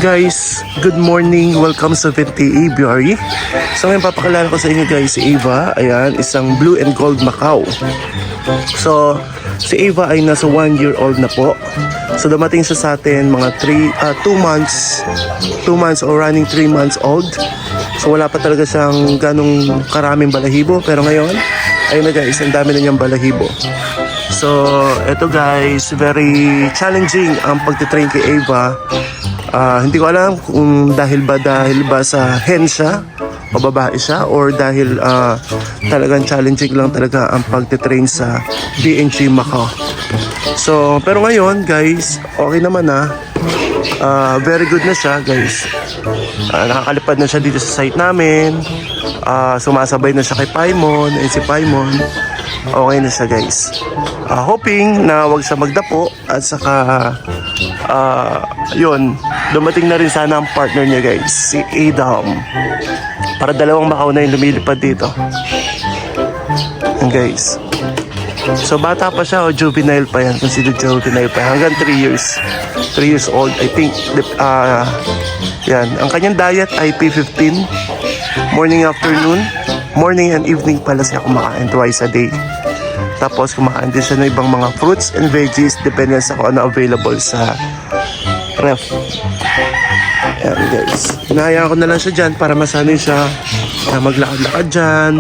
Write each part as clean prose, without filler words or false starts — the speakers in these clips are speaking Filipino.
Guys, good morning. Welcome sa 20 Aviary. So ngayon papakilala ko sa inyo guys si Ava. Ayan, isang blue and gold Macau. So, si Ava ay nasa 1-year-old na po. So dumating siya sa atin mga 2 months or running 3 months old. So wala pa talaga siyang ganong karaming balahibo. Pero ngayon, ayun na guys, ang dami na niyang balahibo. So, eto guys, very challenging ang pagtitrain kay Ava. Hindi ko alam kung dahil ba sa hen siya o babae siya or dahil talagang challenging lang talaga ang pagtitrain sa BNG Macau. So, pero ngayon guys, okay naman very good na siya guys. Nakakalipad na siya dito sa site namin. Sumasabay na siya kay Paimon. And si Paimon, okay na siya guys. Hoping na wag siya magdapo at saka yun, dumating na rin sana ang partner niya guys, si Adam. Para dalawang Macau na yung lumilipad dito. And guys, so bata pa siya o juvenile pa yan, considered juvenile pa, hanggang 3 years old I think. Yan, ang kanyang diet ay P15, morning, afternoon, morning and evening pala siya kumakain twice a day. Tapos kumakain din siya ng ibang mga fruits and veggies depende sa kung ano available sa ref. Ayan guys, hinahayaan ko na lang siya dyan para masanay siya na maglakad-lakad dyan.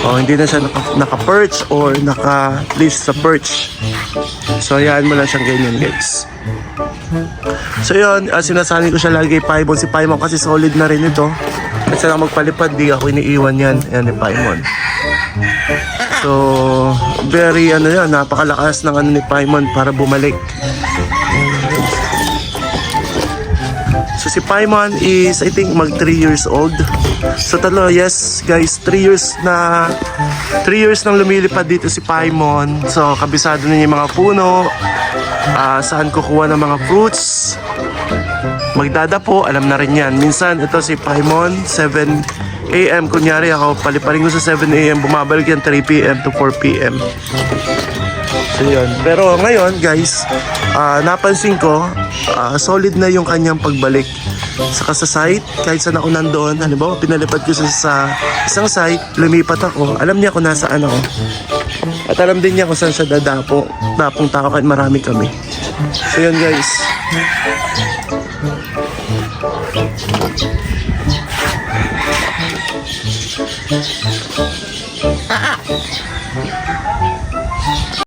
Hindi na siya naka-perch or naka-leash sa perch. So hayaan mo lang siyang ganyan guys. So yun, sinasanay ko siya lagi kay Paimon. Si Paimon kasi solid na rin ito. Kasi na magpalipad, di ako iniiwan yan. Ayan ni Paimon. So, very napakalakas ng ni Paimon para bumalik. So si Paimon is I think mag 3 years old. So yes guys, 3 years nang lumilipad dito si Paimon. So kabisado na niya yung mga puno, saan kukuha ng mga fruits, magdadapo, alam na rin yan. Minsan ito si Paimon 7 AM, kunyari ako paliparin ko sa 7 AM, bumabalik yan 3 PM to 4 PM. So yun. Pero ngayon guys, napansin ko solid na yung kanyang pagbalik. Saka sa site, kahit saan ako nandoon, halimbawa pinalipad ko sa isang site, lumipat ako, alam niya kung nasaan ako. At alam din niya kung saan siya dadapo. Dapong tao kahit marami kami. So yun guys.